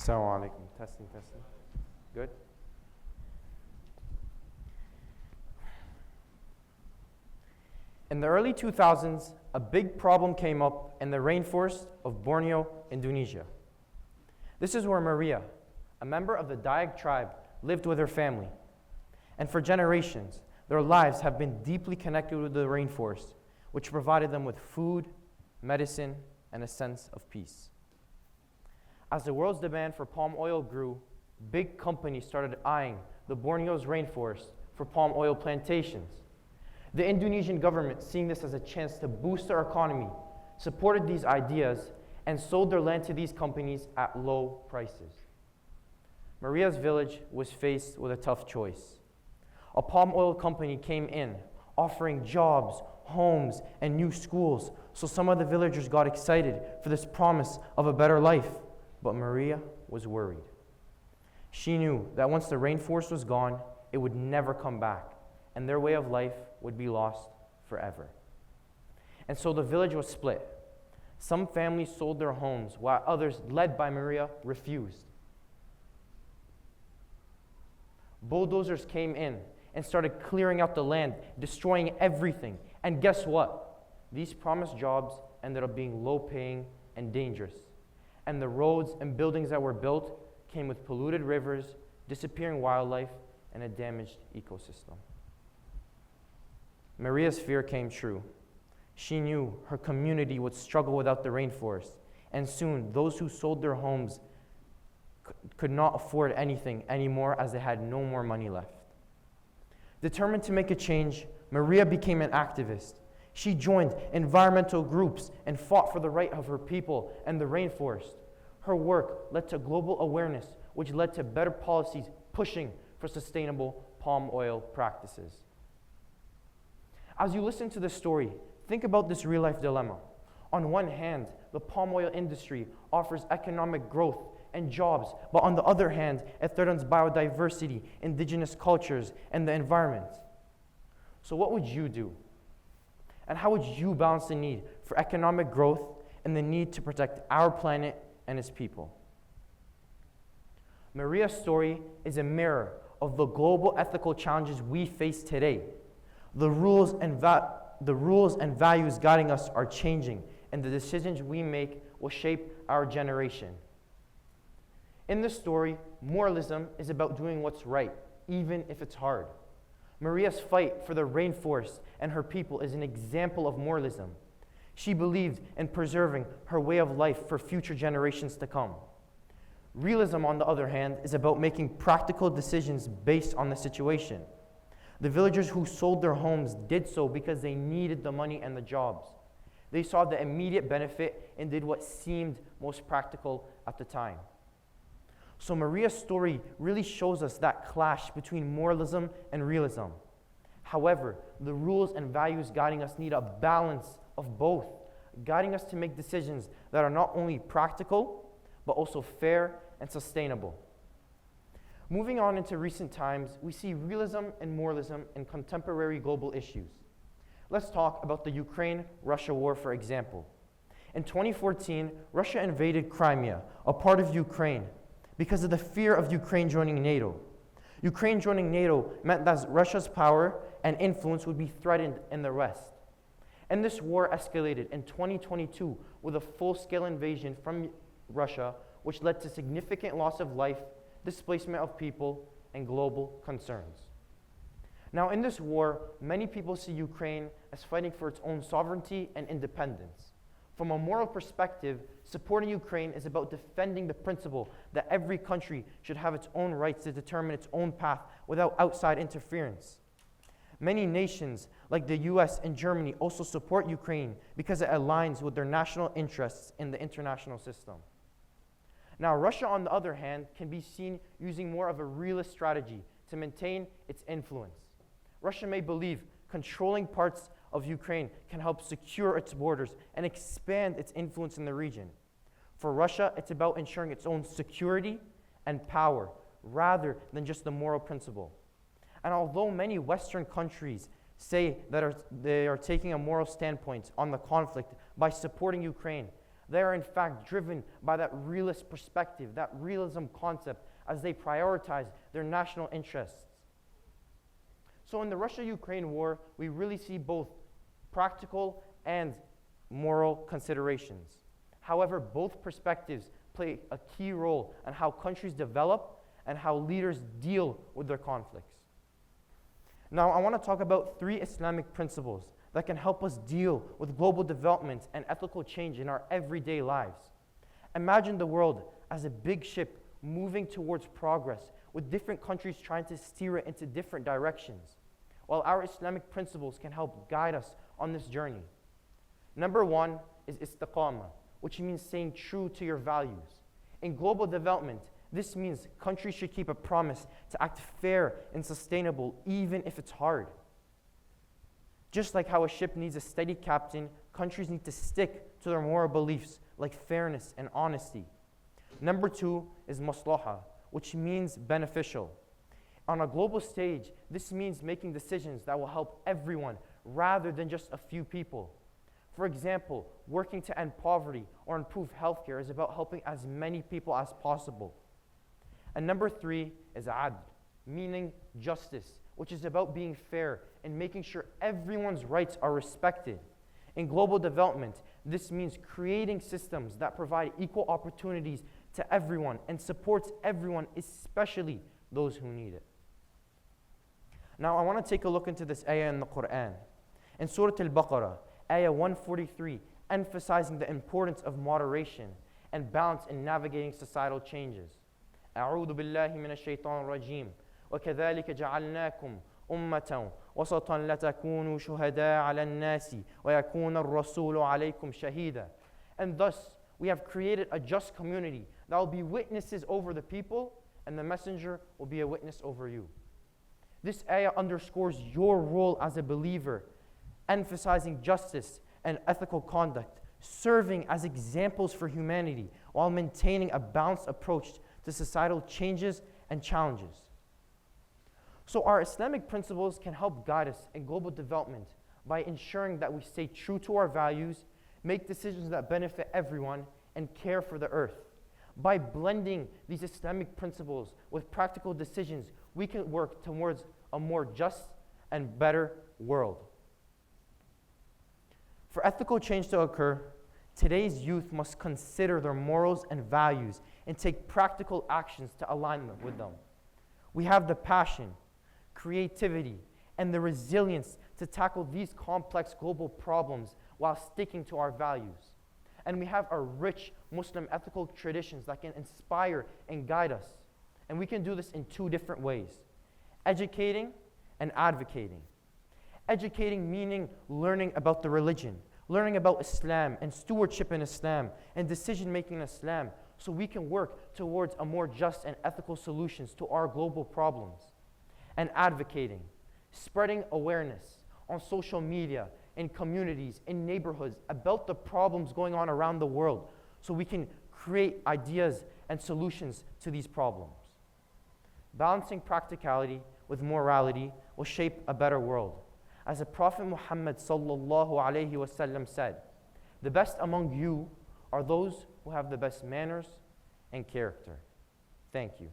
Assalamu alaikum. Testing, testing. Good? In the early 2000s, a big problem came up in the rainforest of Borneo, Indonesia. This is where Maria, a member of the Dayak tribe, lived with her family. And for generations, their lives have been deeply connected with the rainforest, which provided them with food, medicine, and a sense of peace. As the world's demand for palm oil grew, big companies started eyeing the Borneo's rainforest for palm oil plantations. The Indonesian government, seeing this as a chance to boost their economy, supported these ideas and sold their land to these companies at low prices. Maria's village was faced with a tough choice. A palm oil company came in, offering jobs, homes, and new schools, so some of the villagers got excited for this promise of a better life. But Maria was worried. She knew that once the rainforest was gone, it would never come back, and their way of life would be lost forever. And so the village was split. Some families sold their homes, while others, led by Maria, refused. Bulldozers came in and started clearing out the land, destroying everything. And guess what? These promised jobs ended up being low-paying and dangerous. And the roads and buildings that were built came with polluted rivers, disappearing wildlife, and a damaged ecosystem. Maria's fear came true. She knew her community would struggle without the rainforest, and soon those who sold their homes could not afford anything anymore as they had no more money left. Determined to make a change, Maria became an activist. She joined environmental groups and fought for the right of her people and the rainforest. Her work led to global awareness, which led to better policies pushing for sustainable palm oil practices. As you listen to this story, think about this real-life dilemma. On one hand, the palm oil industry offers economic growth and jobs, but on the other hand, it threatens biodiversity, indigenous cultures, and the environment. So what would you do? And how would you balance the need for economic growth and the need to protect our planet and its people? Maria's story is a mirror of the global ethical challenges we face today. The rules and values guiding us are changing, and the decisions we make will shape our generation. In this story, moralism is about doing what's right, even if it's hard. Maria's fight for the rainforest and her people is an example of moralism. She believed in preserving her way of life for future generations to come. Realism, on the other hand, is about making practical decisions based on the situation. The villagers who sold their homes did so because they needed the money and the jobs. They saw the immediate benefit and did what seemed most practical at the time. So Maria's story really shows us that clash between moralism and realism. However, the rules and values guiding us need a balance of both, guiding us to make decisions that are not only practical, but also fair and sustainable. Moving on into recent times, we see realism and moralism in contemporary global issues. Let's talk about the Ukraine-Russia war, for example. In 2014, Russia invaded Crimea, a part of Ukraine, because of the fear of Ukraine joining NATO. Ukraine joining NATO meant that Russia's power and influence would be threatened in the West. And this war escalated in 2022 with a full-scale invasion from Russia, which led to significant loss of life, displacement of people, and global concerns. Now, in this war, many people see Ukraine as fighting for its own sovereignty and independence. From a moral perspective, supporting Ukraine is about defending the principle that every country should have its own rights to determine its own path without outside interference. Many nations, like the US and Germany, also support Ukraine because it aligns with their national interests in the international system. Now, Russia, on the other hand, can be seen using more of a realist strategy to maintain its influence. Russia may believe controlling parts of Ukraine can help secure its borders and expand its influence in the region. For Russia, it's about ensuring its own security and power rather than just the moral principle. And although many Western countries say that they are taking a moral standpoint on the conflict by supporting Ukraine, They are in fact driven by that realist perspective, that realism concept, as they prioritize their national interests. So in the Russia-Ukraine war, we really see both practical and moral considerations. However, both perspectives play a key role in how countries develop and how leaders deal with their conflicts. Now, I want to talk about 3 Islamic principles that can help us deal with global development and ethical change in our everyday lives. Imagine the world as a big ship moving towards progress, with different countries trying to steer it into different directions, while our Islamic principles can help guide us on this journey. Number 1 is istiqamah, which means staying true to your values. In global development, this means countries should keep a promise to act fair and sustainable, even if it's hard. Just like how a ship needs a steady captain, countries need to stick to their moral beliefs like fairness and honesty. Number 2 is maslaha, which means beneficial. On a global stage, this means making decisions that will help everyone rather than just a few people. For example, working to end poverty or improve healthcare is about helping as many people as possible. And number 3 is adl, meaning justice, which is about being fair and making sure everyone's rights are respected. In global development, this means creating systems that provide equal opportunities to everyone and supports everyone, especially those who need it. Now, I want to take a look into this ayah in the Quran. In Surah Al-Baqarah, ayah 143, emphasizing the importance of moderation and balance in navigating societal changes. أعوذ بالله من الشيطان الرجيم وكذلك جعلناكم أمة وسطا لتكونوا شهداء على الناس ويكون الرسول عليكم شهيدا. And thus, we have created a just community that will be witnesses over the people, and the messenger will be a witness over you. This ayah underscores your role as a believer, emphasizing justice and ethical conduct, serving as examples for humanity while maintaining a balanced approach to societal changes and challenges. So our Islamic principles can help guide us in global development by ensuring that we stay true to our values, make decisions that benefit everyone, and care for the earth. By blending these Islamic principles with practical decisions, we can work towards a more just and better world. For ethical change to occur, today's youth must consider their morals and values and take practical actions to align with them. We have the passion, creativity, and the resilience to tackle these complex global problems while sticking to our values. And we have a rich Muslim ethical traditions that can inspire and guide us. And we can do this in 2 different ways: educating and advocating. Educating meaning learning about the religion, learning about Islam and stewardship in Islam and decision-making in Islam, so we can work towards a more just and ethical solutions to our global problems. And advocating, spreading awareness on social media, in communities, in neighborhoods about the problems going on around the world, so we can create ideas and solutions to these problems. Balancing practicality with morality will shape a better world. As the Prophet Muhammad sallallahu alaihi wasallam said, "The best among you are those who have the best manners and character." Thank you.